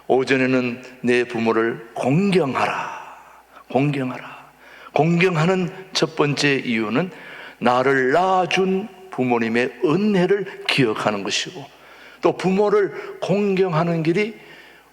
오전에는 내 부모를 공경하라. 공경하는 첫 번째 이유는 나를 낳아준 부모님의 은혜를 기억하는 것이고, 또 부모를 공경하는 길이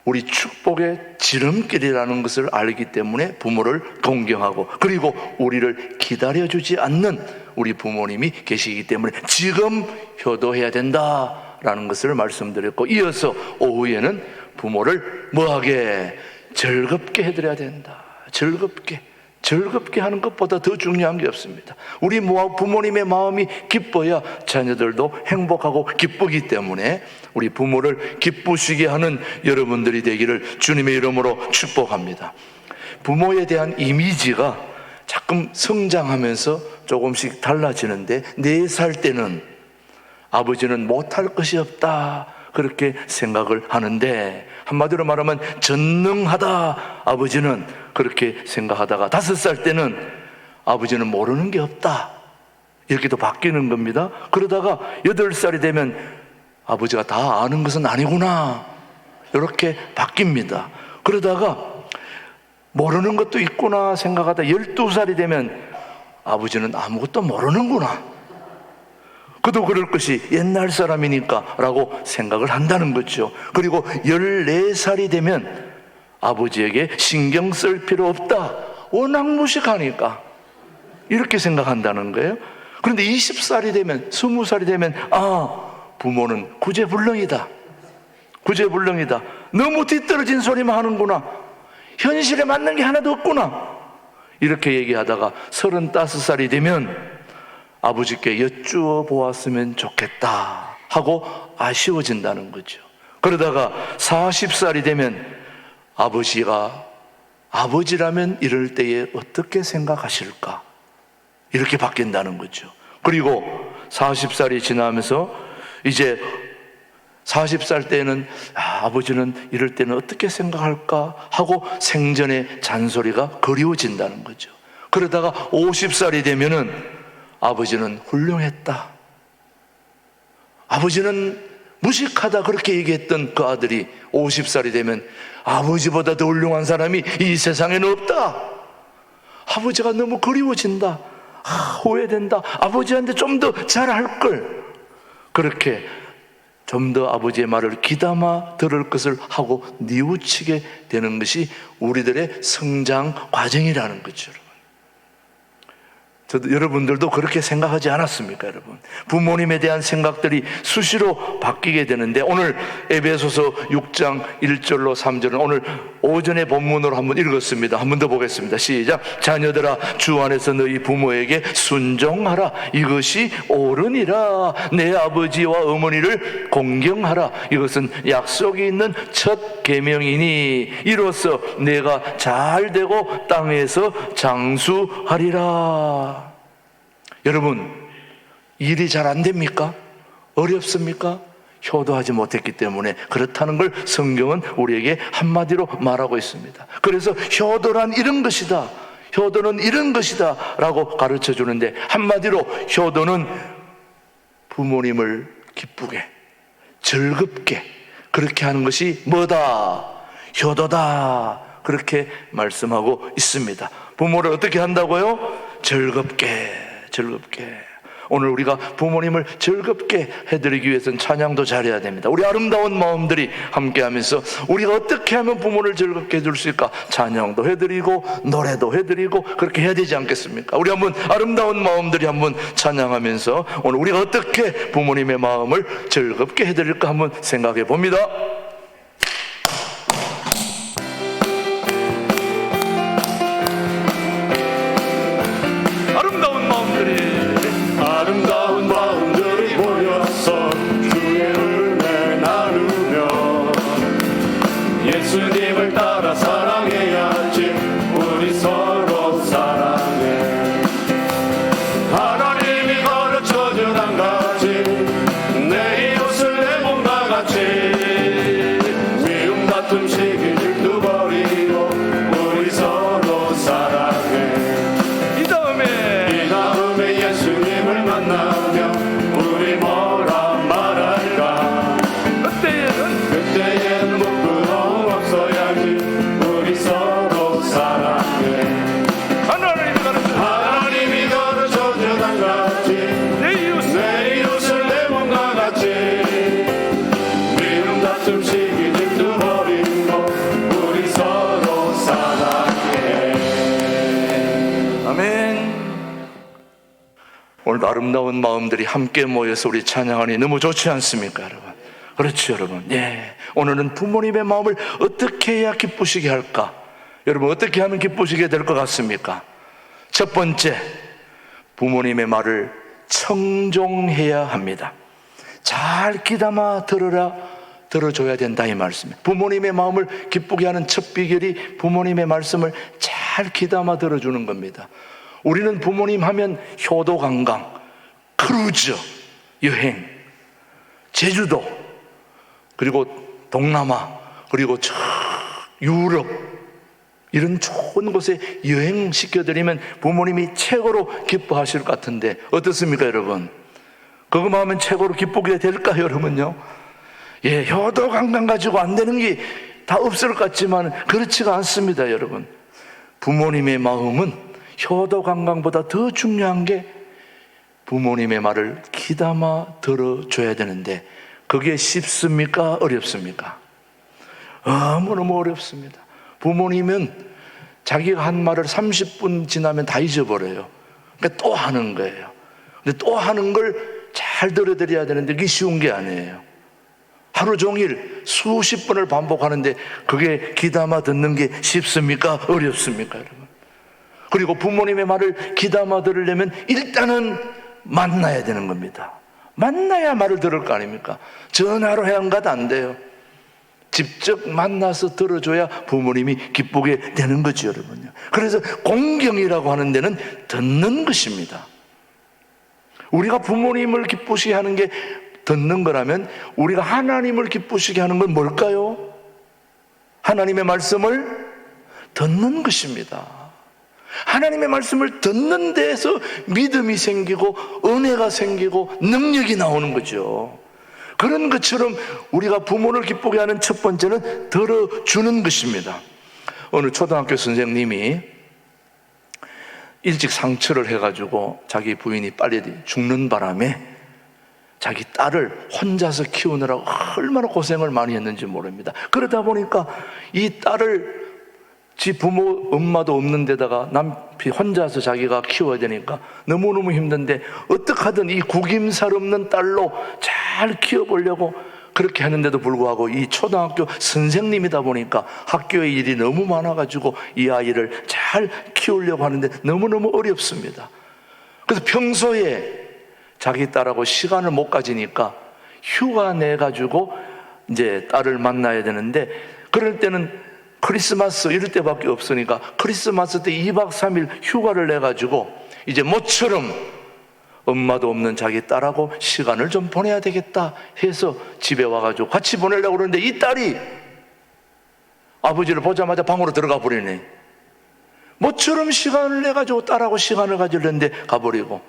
우리 축복의 지름길이라는 것을 알기 때문에 부모를 공경하고, 그리고 우리를 기다려주지 않는 우리 부모님이 계시기 때문에 지금 효도해야 된다라는 것을 말씀드렸고, 이어서 오후에는 부모를 뭐하게? 즐겁게 해드려야 된다. 즐겁게 하는 것보다 더 중요한 게 없습니다. 우리 부모님의 마음이 기뻐야 자녀들도 행복하고 기쁘기 때문에 우리 부모를 기쁘시게 하는 여러분들이 되기를 주님의 이름으로 축복합니다. 부모에 대한 이미지가 자꾸 성장하면서 조금씩 달라지는데, 4살 때는 아버지는 못할 것이 없다 그렇게 생각을 하는데, 한마디로 말하면 전능하다 아버지는 그렇게 생각하다가 5살 때는 아버지는 모르는 게 없다 이렇게 또 바뀌는 겁니다. 그러다가 8살이 되면 아버지가 다 아는 것은 아니구나 이렇게 바뀝니다. 그러다가 모르는 것도 있구나 생각하다 12살이 되면 아버지는 아무것도 모르는구나, 그도 그럴 것이 옛날 사람이니까 라고 생각을 한다는 거죠. 그리고 14살이 되면 아버지에게 신경 쓸 필요 없다, 워낙 무식하니까 이렇게 생각한다는 거예요. 그런데 20살이 되면, 20살이 되면 부모는 구제불능이다. 너무 뒤떨어진 소리만 하는구나, 현실에 맞는 게 하나도 없구나 이렇게 얘기하다가 35살이 되면 아버지께 여쭈어 보았으면 좋겠다 하고 아쉬워진다는 거죠. 그러다가 40살이 되면 아버지가 아버지라면 이럴 때에 어떻게 생각하실까 이렇게 바뀐다는 거죠. 그리고 40살이 지나면서 이제 40살 때는 아버지는 이럴 때는 어떻게 생각할까 하고 생전의 잔소리가 그리워진다는 거죠. 그러다가 50살이 되면은 아버지는 훌륭했다, 아버지는 무식하다 그렇게 얘기했던 그 아들이 50살이 되면 아버지보다 더 훌륭한 사람이 이 세상에는 없다, 아버지가 너무 그리워진다, 후회된다, 아버지한테 좀 더 잘할 걸, 그렇게 좀 더 아버지의 말을 귀담아 들을 것을 하고 뉘우치게 되는 것이 우리들의 성장 과정이라는 거죠. 여러분들도 그렇게 생각하지 않았습니까? 여러분, 부모님에 대한 생각들이 수시로 바뀌게 되는데, 오늘 에베소서 6장 1절로 3절은 오늘 오전에 본문으로 한번 읽었습니다. 한 번 더 보겠습니다. 시작. 자녀들아, 주 안에서 너희 부모에게 순종하라. 이것이 옳으니라. 내 아버지와 어머니를 공경하라. 이것은 약속이 있는 첫 계명이니 이로써 내가 잘 되고 땅에서 장수하리라. 여러분, 일이 잘 안 됩니까? 어렵습니까? 효도하지 못했기 때문에 그렇다는 걸 성경은 우리에게 한마디로 말하고 있습니다. 그래서 효도란 이런 것이다, 효도는 이런 것이다 라고 가르쳐 주는데, 한마디로 효도는 부모님을 기쁘게 즐겁게 그렇게 하는 것이 뭐다? 효도다, 그렇게 말씀하고 있습니다. 부모를 어떻게 한다고요? 즐겁게. 오늘 우리가 부모님을 즐겁게 해드리기 위해서는 찬양도 잘해야 됩니다. 우리 아름다운 마음들이 함께하면서 우리가 어떻게 하면 부모를 즐겁게 해줄 수 있을까? 찬양도 해드리고 노래도 해드리고 그렇게 해야 되지 않겠습니까? 우리 한번 아름다운 마음들이 한번 찬양하면서 오늘 우리가 어떻게 부모님의 마음을 즐겁게 해드릴까 한번 생각해 봅니다. 아름다운 마음들이 모여서 주의 은혜 나누며 예수님을 따라 사랑해야지. 우리 서로 사랑해. 하나님이 가르쳐준 한 가지, 내 이웃을 내 몸과 같이. 미움 다툼 시기 질투 버리고 우리 서로 사랑해. 이 다음에 예수님을 만나면 우리 뭐라 말할까? 그때에는 부끄러움 없어 아름다운 마음들이 함께 모여서 우리 찬양하니 너무 좋지 않습니까, 여러분? 그렇죠, 여러분. 예. 오늘은 부모님의 마음을 어떻게 해야 기쁘시게 할까? 여러분, 어떻게 하면 기쁘시게 될 것 같습니까? 첫 번째, 부모님의 말을 청종해야 합니다. 잘 귀담아 들어줘야 된다, 이 말씀이에요. 부모님의 마음을 기쁘게 하는 첫 비결이 부모님의 말씀을 잘 귀담아 들어주는 겁니다. 우리는 부모님 하면 효도 관광, 크루즈, 여행, 제주도, 그리고 동남아, 그리고 저 유럽, 이런 좋은 곳에 여행시켜드리면 부모님이 최고로 기뻐하실 것 같은데 어떻습니까, 여러분? 그것만 하면 최고로 기쁘게 될까요, 여러분요? 예, 효도 관광 가지고 안 되는 게 다 없을 것 같지만 그렇지가 않습니다, 여러분. 부모님의 마음은 효도 관광보다 더 중요한 게 부모님의 말을 귀담아 들어줘야 되는데 그게 쉽습니까? 어렵습니까? 너무너무 어렵습니다. 부모님은 자기가 한 말을 30분 지나면 다 잊어버려요. 그러니까 또 하는 거예요. 근데 또 하는 걸 잘 들어드려야 되는데 그게 쉬운 게 아니에요. 하루 종일 수십 번을 반복하는데 그게 귀담아 듣는 게 쉽습니까? 어렵습니까, 여러분? 그리고 부모님의 말을 귀담아 들으려면 일단은 만나야 되는 겁니다. 만나야 말을 들을 거 아닙니까? 전화로 해안가도 안 돼요. 직접 만나서 들어줘야 부모님이 기쁘게 되는 거죠, 여러분요. 그래서 공경이라고 하는 데는 듣는 것입니다. 우리가 부모님을 기쁘시게 하는 게 듣는 거라면 우리가 하나님을 기쁘시게 하는 건 뭘까요? 하나님의 말씀을 듣는 것입니다. 하나님의 말씀을 듣는 데에서 믿음이 생기고 은혜가 생기고 능력이 나오는 거죠. 그런 것처럼 우리가 부모를 기쁘게 하는 첫 번째는 들어주는 것입니다. 어느 초등학교 선생님이 일찍 상처를 해가지고 자기 부인이 빨리 죽는 바람에 자기 딸을 혼자서 키우느라고 얼마나 고생을 많이 했는지 모릅니다. 그러다 보니까 이 딸을 지 부모 엄마도 없는 데다가 남편 혼자서 자기가 키워야 되니까 너무너무 힘든데 어떻게 하든 이 구김살 없는 딸로 잘 키워보려고 그렇게 하는데도 불구하고 이 초등학교 선생님이다 보니까 학교의 일이 너무 많아가지고 이 아이를 잘 키우려고 하는데 너무너무 어렵습니다. 그래서 평소에 자기 딸하고 시간을 못 가지니까 휴가 내가지고 이제 딸을 만나야 되는데 그럴 때는 크리스마스 이럴 때밖에 없으니까 크리스마스 때 2박 3일 휴가를 내가지고 이제 모처럼 엄마도 없는 자기 딸하고 시간을 좀 보내야 되겠다 해서 집에 와가지고 같이 보내려고 그러는데 이 딸이 아버지를 보자마자 방으로 들어가 버리네. 모처럼 시간을 내가지고 딸하고 시간을 가지려는데 가버리고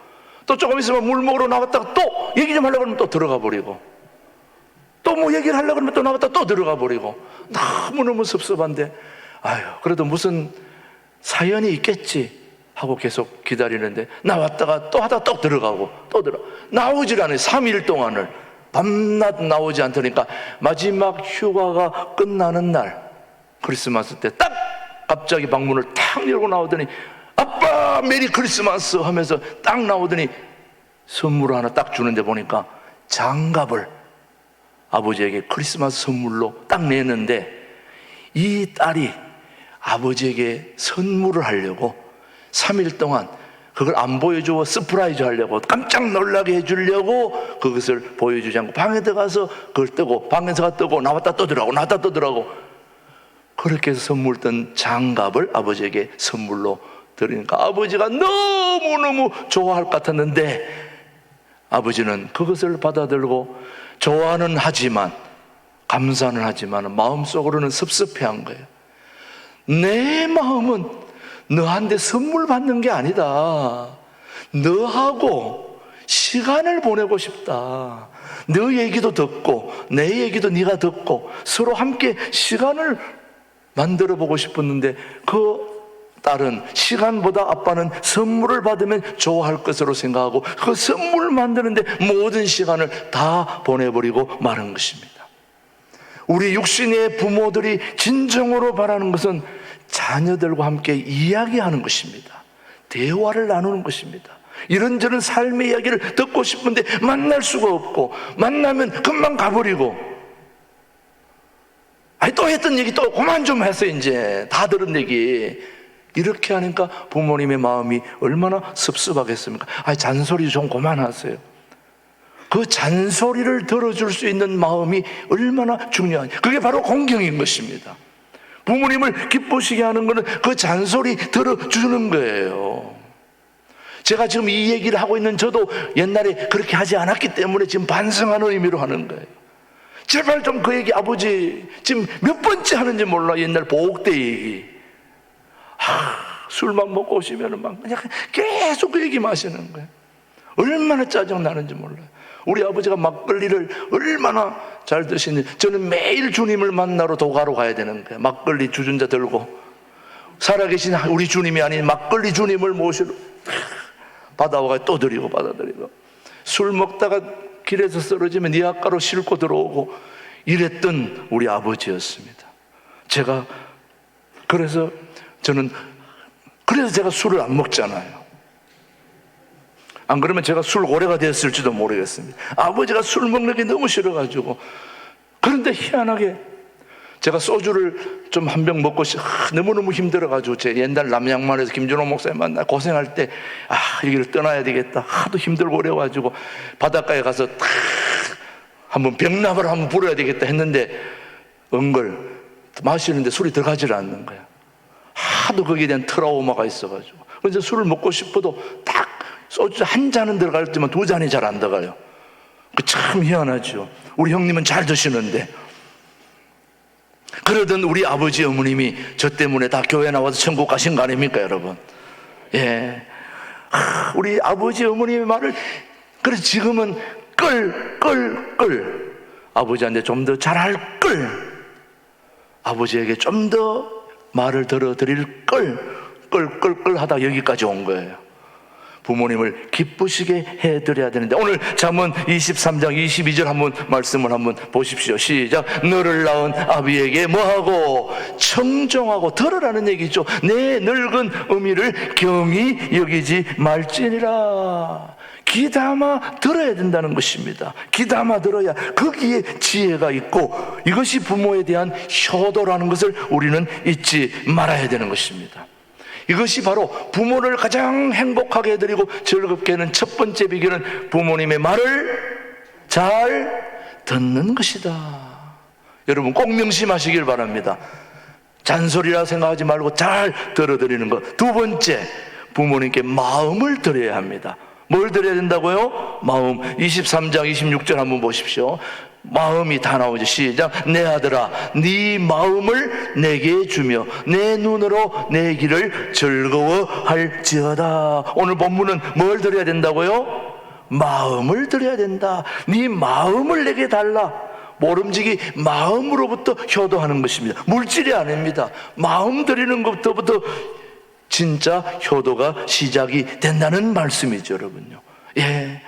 또 조금 있으면 물 먹으러 나갔다가 또 얘기 좀 하려고 그러면 또 들어가 버리고 또 뭐 얘기를 하려고 그러면 또 나갔다 또 들어가 버리고 너무너무 섭섭한데 아유 그래도 무슨 사연이 있겠지 하고 계속 기다리는데 나왔다가 또 하다가 또 들어가고 또 나오질 않아요. 3일 동안을 밤낮 나오지 않다니까 마지막 휴가가 끝나는 날 크리스마스 때 딱 갑자기 방문을 탁 열고 나오더니 아빠 메리 크리스마스 하면서 딱 나오더니 선물을 하나 딱 주는데 보니까 장갑을 아버지에게 크리스마스 선물로 딱 내는데 이 딸이 아버지에게 선물을 하려고 3일 동안 그걸 안 보여주고 서프라이즈 하려고 깜짝 놀라게 해주려고 그것을 보여주지 않고 방에 들어가서 그걸 뜨고 방에서가 뜨고 나왔다 또 들어가고 나왔다 또 들어가고 그렇게 해서 선물 뜬 장갑을 아버지에게 선물로 드리니까 아버지가 너무너무 좋아할 것 같았는데 아버지는 그것을 받아들고 좋아는 하지만 감사는 하지만 마음속으로는 섭섭해한 거예요. 내 마음은 너한테 선물 받는 게 아니다. 너하고 시간을 보내고 싶다. 너 얘기도 듣고 내 얘기도 네가 듣고 서로 함께 시간을 만들어 보고 싶었는데 그 딸은 시간보다 아빠는 선물을 받으면 좋아할 것으로 생각하고 그 선물을 만드는데 모든 시간을 다 보내버리고 마는 것입니다. 우리 육신의 부모들이 진정으로 바라는 것은 자녀들과 함께 이야기하는 것입니다. 대화를 나누는 것입니다. 이런저런 삶의 이야기를 듣고 싶은데 만날 수가 없고, 만나면 금방 가버리고, 아니 또 했던 얘기 또 그만 좀 해서 이제 다 들은 얘기. 이렇게 하니까 부모님의 마음이 얼마나 섭섭하겠습니까? 아니 잔소리 좀 그만하세요. 그 잔소리를 들어줄 수 있는 마음이 얼마나 중요한지, 그게 바로 공경인 것입니다. 부모님을 기쁘시게 하는 것은 그 잔소리 들어주는 거예요. 제가 지금 이 얘기를 하고 있는 저도 옛날에 그렇게 하지 않았기 때문에 지금 반성하는 의미로 하는 거예요. 제발 좀 그 얘기, 아버지 지금 몇 번째 하는지 몰라. 옛날 보옥대 얘기. 술만 먹고 오시면 막 그냥 계속 그 얘기 마시는 거예요. 얼마나 짜증나는지 몰라요. 우리 아버지가 막걸리를 얼마나 잘 드시는지, 저는 매일 주님을 만나러 도가로 가야 되는 거예요. 막걸리 주전자 들고 살아계신 우리 주님이 아닌 막걸리 주님을 모시러 받아와가 또 드리고 받아드리고, 술 먹다가 길에서 쓰러지면 니아가로 싣고 들어오고 이랬던 우리 아버지였습니다. 그래서 제가 술을 안 먹잖아요. 안 그러면 제가 술고래가 됐을지도 모르겠습니다. 아버지가 술 먹는 게 너무 싫어가지고. 그런데 희한하게 제가 소주를 좀 한 병 먹고 너무너무 힘들어가지고, 제 옛날 남양만에서 김준호 목사님 만나 고생할 때 여기를 떠나야 되겠다, 하도 힘들고 어려워가지고 바닷가에 가서 한번 병나발 한번 불어야 되겠다 했는데 은걸 마시는데 술이 들어가질 않는 거야. 하도 거기에 대한 트라우마가 있어가지고. 그래서 술을 먹고 싶어도 딱 소주 한 잔은 들어갈지만 두 잔이 잘 안 들어가요. 참 희한하죠. 우리 형님은 잘 드시는데. 그러던 우리 아버지 어머님이 저 때문에 다 교회 나와서 천국 가신 거 아닙니까, 여러분? 예. 우리 아버지 어머님의 말을, 그래서 지금은 끌 아버지한테 좀 더 잘할 걸, 아버지에게 좀 더 말을 들어드릴 걸 하다 여기까지 온 거예요. 부모님을 기쁘시게 해드려야 되는데, 오늘 잠언 23장 22절 한번 말씀을 한번 보십시오. 시작. 너를 낳은 아비에게 뭐하고 청정하고 들으라는 얘기죠. 내 늙은 어미를 경히 여기지 말지니라. 귀담아 들어야 된다는 것입니다. 귀담아 들어야 거기에 지혜가 있고, 이것이 부모에 대한 효도라는 것을 우리는 잊지 말아야 되는 것입니다. 이것이 바로 부모를 가장 행복하게 해드리고 즐겁게 하는 첫 번째 비결은 부모님의 말을 잘 듣는 것이다. 여러분 꼭 명심하시길 바랍니다. 잔소리라 생각하지 말고 잘 들어드리는 것. 두 번째, 부모님께 마음을 드려야 합니다. 뭘 드려야 된다고요? 마음. 23장 26절 한번 보십시오. 마음이 다 나오죠. 시작. 내 아들아, 네 마음을 내게 주며 내 눈으로 내 길을 즐거워할지어다. 오늘 본문은 뭘 드려야 된다고요? 마음을 드려야 된다. 네 마음을 내게 달라. 모름지기 마음으로부터 효도하는 것입니다. 물질이 아닙니다. 마음 드리는 것부터 진짜 효도가 시작이 된다는 말씀이죠, 여러분요. 예,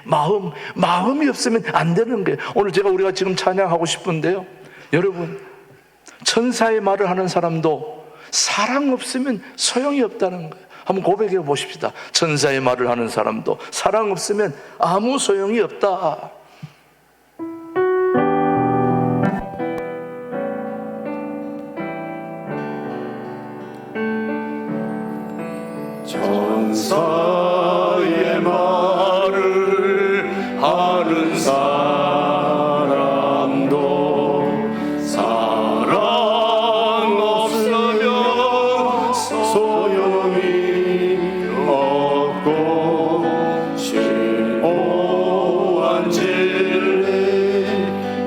마음이 없으면 안 되는 거예요. 오늘 우리가 지금 찬양하고 싶은데요, 여러분, 천사의 말을 하는 사람도 사랑 없으면 소용이 없다는 거예요. 한번 고백해 보십시다. 천사의 말을 하는 사람도 사랑 없으면 아무 소용이 없다. 천사의 말을 하는 사람도 사랑 없으면 소용이 없고, 심오한 진리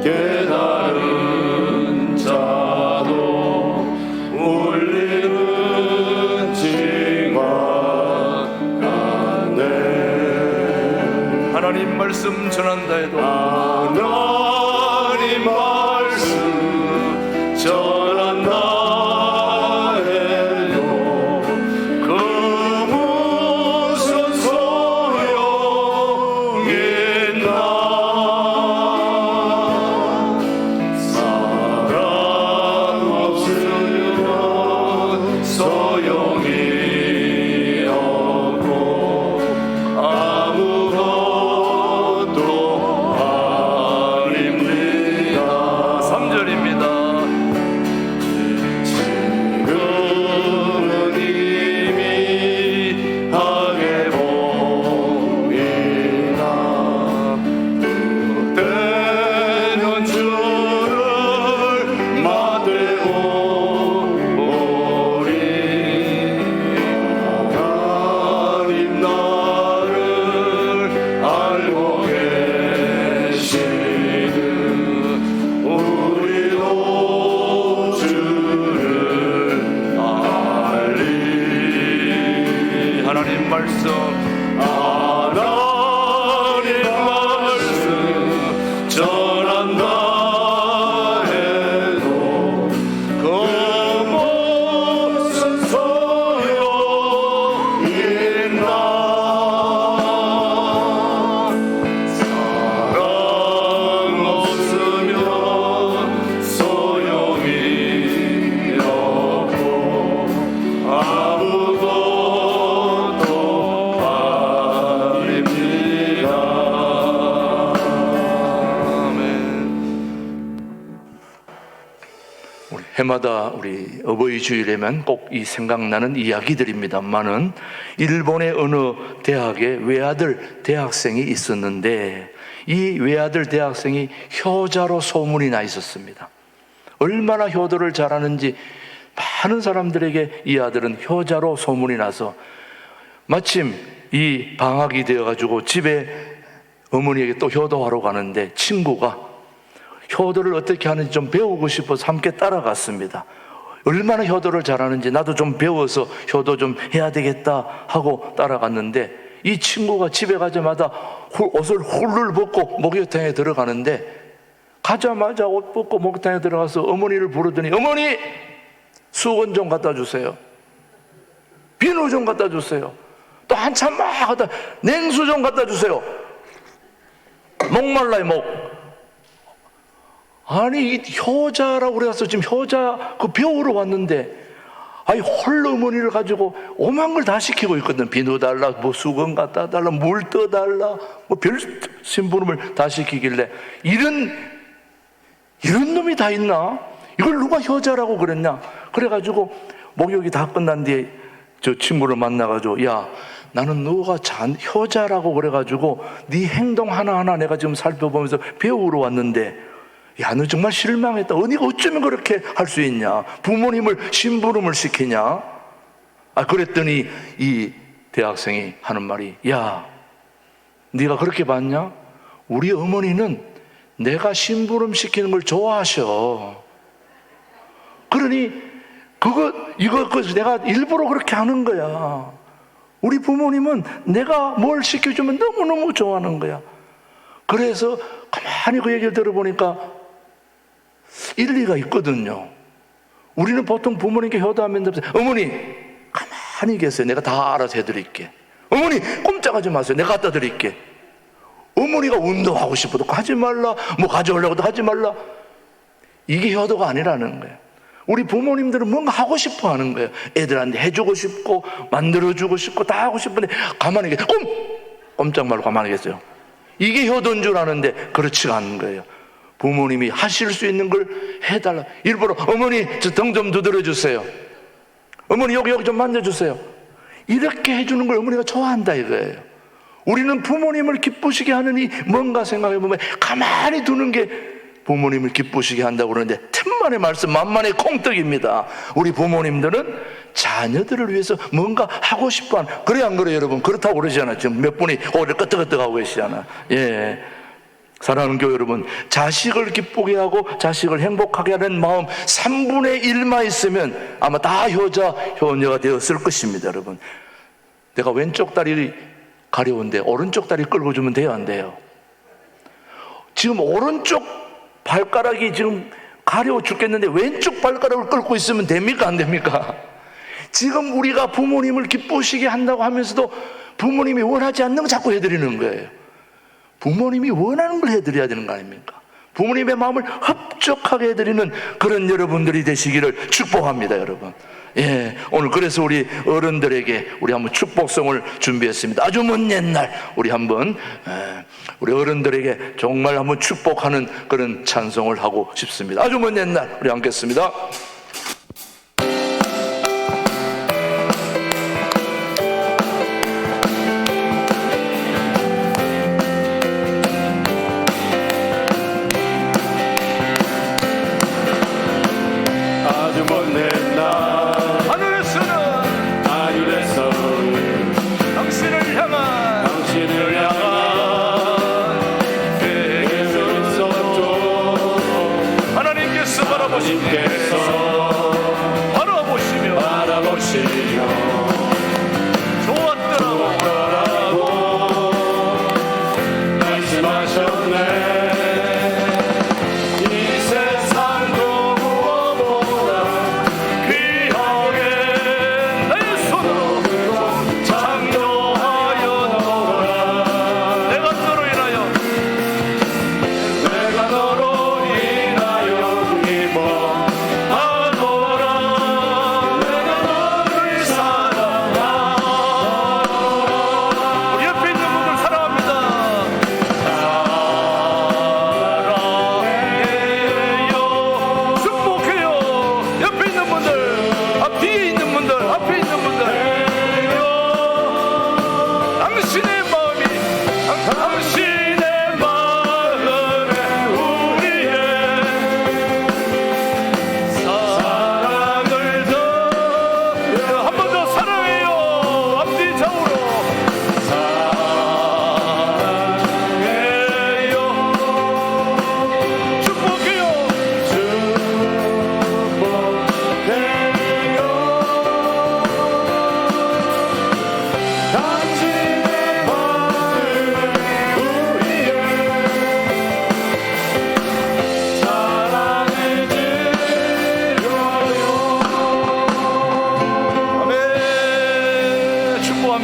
깨달은 자도 울리는 징화 하나님 말씀 전한다 해도, 하나님 말씀 전한다 해도 그 무슨 소용이 있나. 사랑 없으면 소용이 없고 말씀 하나님 말씀 전한다 해도 그 무슨 소용있나 사랑 없으면 소용이 없고 아무것도 아닙니다. 아멘. 우리 해마다 우리 어버이 주일에만 꼭 이 생각나는 이야기들입니다만은 일본의 어느 대학에 외아들 대학생이 있었는데 이 외아들 대학생이 효자로 소문이 나 있었습니다. 얼마나 효도를 잘하는지 많은 사람들에게 이 아들은 효자로 소문이 나서 마침 이 방학이 되어가지고 집에 어머니에게 또 효도하러 가는데 친구가 효도를 어떻게 하는지 좀 배우고 싶어서 함께 따라갔습니다. 얼마나 효도를 잘하는지 나도 좀 배워서 효도 좀 해야 되겠다 하고 따라갔는데 이 친구가 집에 가자마자 옷을 훌훌 벗고 목욕탕에 들어가는데 가자마자 옷 벗고 목욕탕에 들어가서 어머니를 부르더니 어머니 수건 좀 갖다 주세요. 비누 좀 갖다 주세요. 또 한참 막 하다 냉수 좀 갖다 주세요. 목말라요 목. 아니 이 효자라고 그래서 지금 효자 그 배우러 왔는데 아니 홀로 어머니를 가지고 오만 걸 다 시키고 있거든. 비누 달라 뭐 수건 갖다 달라 물 떠달라 뭐 별 심부름을 다 시키길래 이런 놈이 다 있나? 이걸 누가 효자라고 그랬냐? 그래가지고 목욕이 다 끝난 뒤에 저 친구를 만나가지고 야 나는 너가 효자라고 그래가지고 네 행동 하나하나 내가 지금 살펴보면서 배우러 왔는데 야 너 정말 실망했다. 네가 어쩌면 그렇게 할 수 있냐? 부모님을 심부름을 시키냐? 그랬더니 이 대학생이 하는 말이 야 네가 그렇게 봤냐? 우리 어머니는 내가 심부름 시키는 걸 좋아하셔. 그러니 이거 내가 일부러 그렇게 하는 거야. 우리 부모님은 내가 뭘 시켜주면 너무너무 좋아하는 거야. 그래서 가만히 그 얘기를 들어보니까 일리가 있거든요. 우리는 보통 부모님께 효도하면 어머니 가만히 계세요. 내가 다 알아서 해드릴게. 어머니 꼼짝하지 마세요. 내가 갖다 드릴게. 어머니가 운동하고 싶어도 하지 말라, 뭐 가져오려고도 하지 말라. 이게 효도가 아니라는 거예요. 우리 부모님들은 뭔가 하고 싶어 하는 거예요. 애들한테 해주고 싶고 만들어주고 싶고 다 하고 싶은데 가만히 계세요. 꼼짝 말고 가만히 계세요. 이게 효도인 줄 아는데 그렇지가 않은 거예요. 부모님이 하실 수 있는 걸 해달라. 일부러 어머니 저 등 좀 두드려 주세요. 어머니 여기 좀 만져주세요. 이렇게 해주는 걸 어머니가 좋아한다 이거예요. 우리는 부모님을 기쁘시게 하느니 뭔가 생각해보면 가만히 두는 게 부모님을 기쁘시게 한다고 그러는데 틈만의 말씀 만만의 콩떡입니다. 우리 부모님들은 자녀들을 위해서 뭔가 하고 싶어하는, 그래 안 그래요 여러분? 그렇다고 그러잖아요. 지금 몇 분이 오늘 끄떡끄떡하고 계시잖아요. 예. 사랑하는 교회 여러분, 자식을 기쁘게 하고 자식을 행복하게 하는 마음 3분의 1만 있으면 아마 다 효자, 효녀가 되었을 것입니다. 여러분, 내가 왼쪽 다리 가려운데 오른쪽 다리 끌고 주면 돼요 안 돼요? 지금 오른쪽 발가락이 지금 가려워 죽겠는데 왼쪽 발가락을 끌고 있으면 됩니까 안 됩니까? 지금 우리가 부모님을 기쁘시게 한다고 하면서도 부모님이 원하지 않는 거 자꾸 해드리는 거예요. 부모님이 원하는 걸 해드려야 되는 거 아닙니까? 부모님의 마음을 흡족하게 해드리는 그런 여러분들이 되시기를 축복합니다 여러분. 예, 오늘 그래서 우리 어른들에게 우리 한번 축복성을 준비했습니다. 아주 먼 옛날 우리 한번 우리 어른들에게 정말 한번 축복하는 그런 찬송을 하고 싶습니다. 아주 먼 옛날 우리 함께 했습니다. 바라보시며 좋았더라고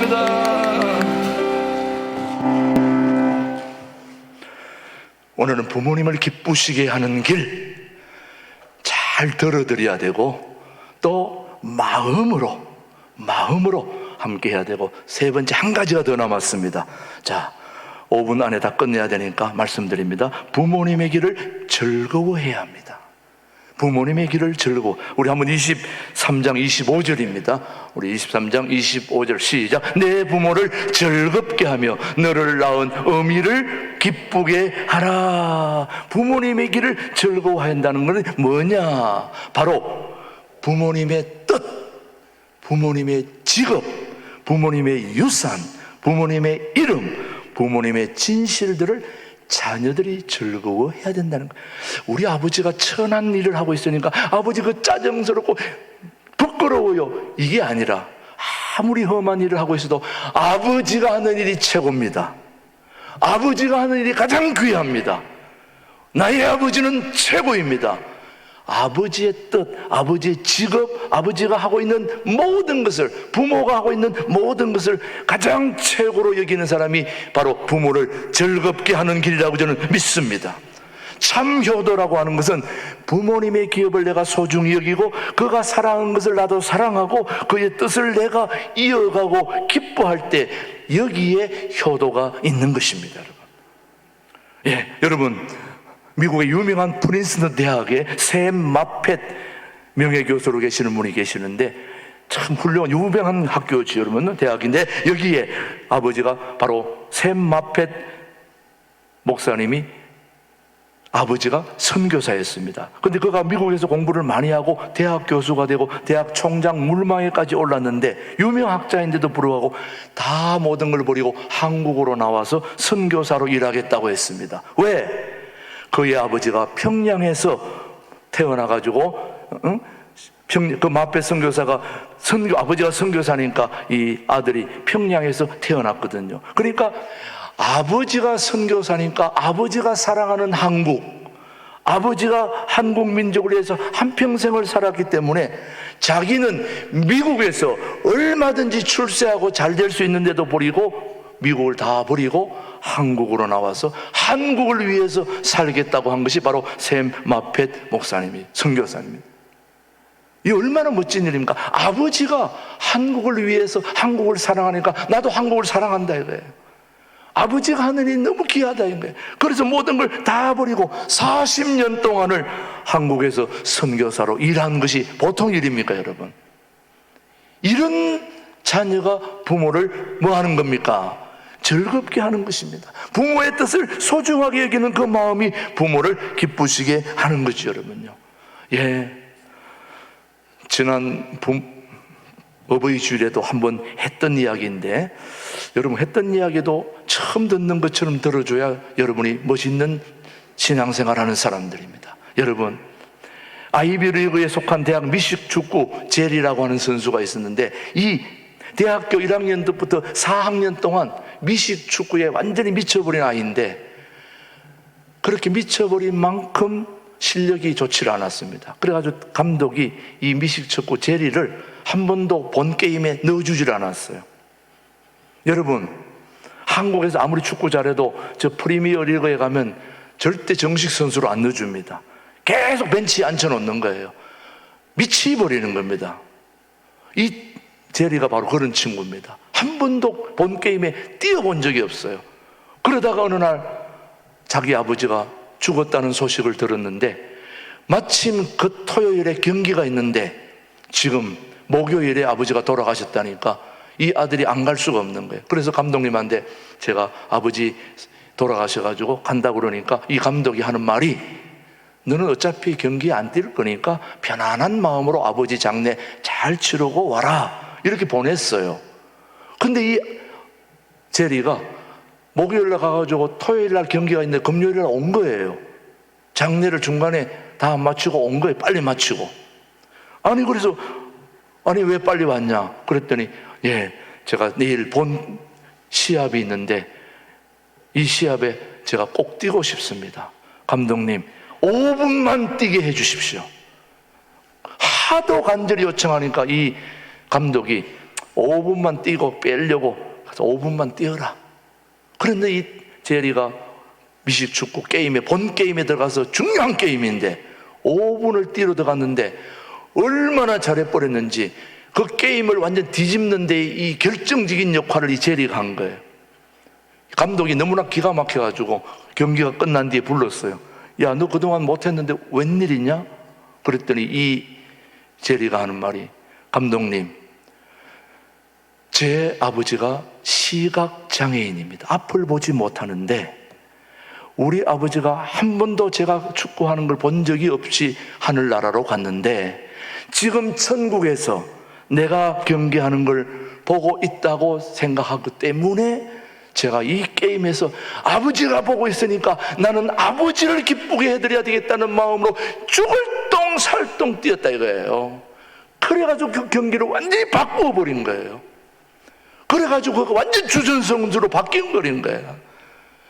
감사합니다. 오늘은 부모님을 기쁘시게 하는 길 잘 들어드려야 되고, 또 마음으로 함께 해야 되고, 세 번째 한 가지가 더 남았습니다. 자, 5분 안에 다 끝내야 되니까 말씀드립니다. 부모님의 길을 즐거워해야 합니다. 부모님의 길을 즐거워. 우리 한번 23장 25절입니다. 우리 23장 25절 시작. 내 부모를 즐겁게 하며 너를 낳은 어미를 기쁘게 하라. 부모님의 길을 즐거워한다는 것은 뭐냐? 바로 부모님의 뜻, 부모님의 직업, 부모님의 유산, 부모님의 이름, 부모님의 진실들을 자녀들이 즐거워해야 된다는 거예요. 우리 아버지가 천한 일을 하고 있으니까 아버지 그 짜증스럽고 부끄러워요, 이게 아니라 아무리 험한 일을 하고 있어도 아버지가 하는 일이 최고입니다. 아버지가 하는 일이 가장 귀합니다. 나의 아버지는 최고입니다. 아버지의 뜻, 아버지의 직업, 아버지가 하고 있는 모든 것을, 부모가 하고 있는 모든 것을 가장 최고로 여기는 사람이 바로 부모를 즐겁게 하는 길이라고 저는 믿습니다. 참 효도라고 하는 것은 부모님의 기업을 내가 소중히 여기고 그가 사랑하는 것을 나도 사랑하고 그의 뜻을 내가 이어가고 기뻐할 때 여기에 효도가 있는 것입니다. 여러분, 여러분, 미국의 유명한 프린스턴 대학의 샘 마펫 명예교수로 계시는 분이 계시는데 참 훌륭한 유명한 학교지, 여러분, 대학인데 여기에 아버지가 바로 샘 마펫 목사님이 아버지가 선교사였습니다. 그런데 그가 미국에서 공부를 많이 하고 대학 교수가 되고 대학 총장 물망에까지 올랐는데 유명학자인데도 불구하고 다 모든 걸 버리고 한국으로 나와서 선교사로 일하겠다고 했습니다. 왜? 그의 아버지가 평양에서 태어나가지고 그 마펫 선교사가 아버지가 선교사니까 이 아들이 평양에서 태어났거든요. 그러니까 아버지가 선교사니까 아버지가 사랑하는 한국, 아버지가 한국 민족을 위해서 한평생을 살았기 때문에 자기는 미국에서 얼마든지 출세하고 잘 될 수 있는데도 버리고 미국을 다 버리고 한국으로 나와서 한국을 위해서 살겠다고 한 것이 바로 샘 마펫 목사님이 선교사입니다. 이 얼마나 멋진 일입니까? 아버지가 한국을 위해서 한국을 사랑하니까 나도 한국을 사랑한다 이거예요. 아버지가 하는 일이 너무 귀하다 이거예요. 그래서 모든 걸 다 버리고 40년 동안을 한국에서 선교사로 일한 것이 보통 일입니까, 여러분? 이런 자녀가 부모를 뭐 하는 겁니까? 즐겁게 하는 것입니다. 부모의 뜻을 소중하게 여기는 그 마음이 부모를 기쁘시게 하는 거죠, 여러분요. 지난 어버이 주일에도 한번 했던 이야기인데, 여러분 했던 이야기도 처음 듣는 것처럼 들어줘야 여러분이 멋있는 신앙생활 하는 사람들입니다. 여러분, 아이비리그에 속한 대학 미식축구 제리라고 하는 선수가 있었는데 이 대학교 1학년 때부터 4학년 동안 미식축구에 완전히 미쳐버린 아이인데 그렇게 미쳐버린 만큼 실력이 좋지 않았습니다. 그래가지고 감독이 이 미식축구 제리를 한 번도 본 게임에 넣어주질 않았어요. 여러분, 한국에서 아무리 축구 잘해도 저 프리미어 리그에 가면 절대 정식 선수로 안 넣어줍니다. 계속 벤치에 앉혀놓는 거예요. 미치버리는 겁니다. 이 제리가 바로 그런 친구입니다. 한 번도 본 게임에 뛰어본 적이 없어요. 그러다가 어느 날 자기 아버지가 죽었다는 소식을 들었는데 마침 그 토요일에 경기가 있는데 지금 목요일에 아버지가 돌아가셨다니까 이 아들이 안 갈 수가 없는 거예요. 그래서 감독님한테 제가 아버지 돌아가셔가지고 간다고 그러니까 이 감독이 하는 말이 너는 어차피 경기에 안 뛸 거니까 편안한 마음으로 아버지 장례 잘 치르고 와라 이렇게 보냈어요. 근데 이 제리가 목요일날 가가지고 토요일날 경기가 있는데 금요일날 온 거예요. 장례를 중간에 다 마치고 온 거예요. 빨리 마치고. 그래서 왜 빨리 왔냐 그랬더니 제가 내일 본 시합이 있는데 이 시합에 제가 꼭 뛰고 싶습니다. 감독님 5분만 뛰게 해주십시오. 하도 간절히 요청하니까 이 감독이 5분만 뛰고 빼려고 가서 5분만 뛰어라. 그런데 이 제리가 미식축구 게임에, 본 게임에 들어가서 중요한 게임인데 5분을 뛰러 들어갔는데 얼마나 잘해버렸는지 그 게임을 완전 뒤집는 데 이 결정적인 역할을 이 제리가 한 거예요. 감독이 너무나 기가 막혀가지고 경기가 끝난 뒤에 불렀어요. 야, 너 그동안 못했는데 웬일이냐? 그랬더니 이 제리가 하는 말이, 감독님, 제 아버지가 시각장애인입니다. 앞을 보지 못하는데 우리 아버지가 한 번도 제가 축구하는 걸 본 적이 없이 하늘나라로 갔는데 지금 천국에서 내가 경기하는 걸 보고 있다고 생각하기 때문에 제가 이 게임에서 아버지가 보고 있으니까 나는 아버지를 기쁘게 해드려야 되겠다는 마음으로 죽을 똥 살똥 뛰었다 이거예요. 그래가지고 그 경기를 완전히 바꾸어 버린 거예요. 그래가지고 완전 주전성주로 바뀐 거린 거예요.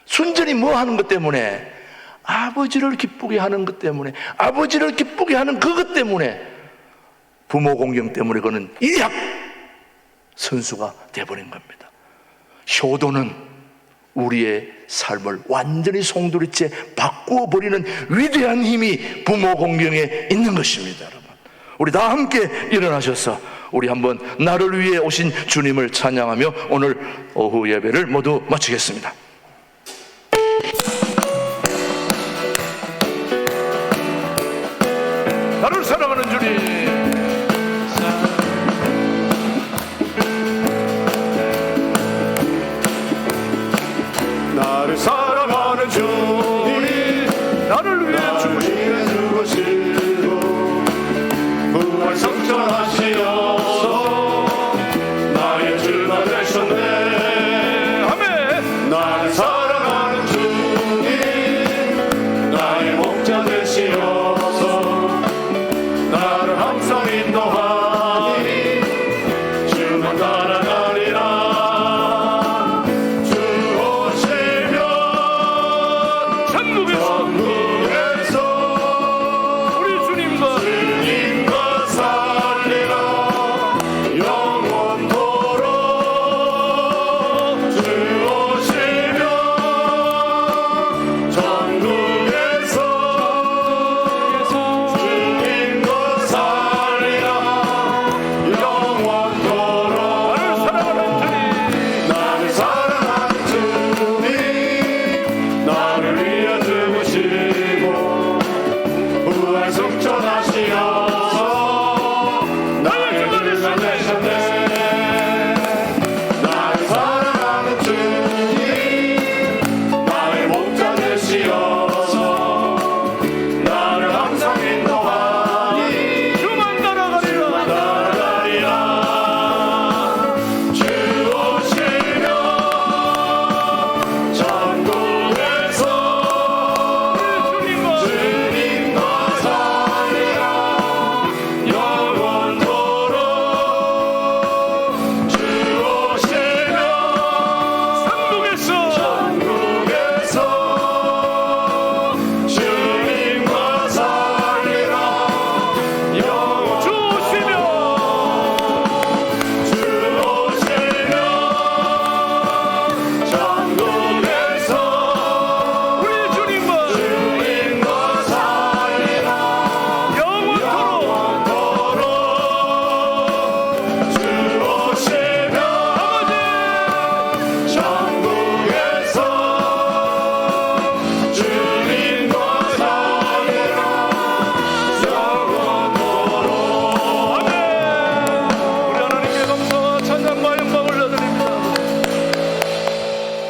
순전히 뭐 하는 것 때문에? 아버지를 기쁘게 하는 것 때문에, 아버지를 기쁘게 하는 그것 때문에, 부모 공경 때문에 그는 일약 선수가 돼버린 겁니다. 효도는 우리의 삶을 완전히 송두리째 바꾸어 버리는 위대한 힘이 부모 공경에 있는 것입니다. 여러분, 우리 다 함께 일어나셔서 우리 한번 나를 위해 오신 주님을 찬양하며 오늘 오후 예배를 모두 마치겠습니다.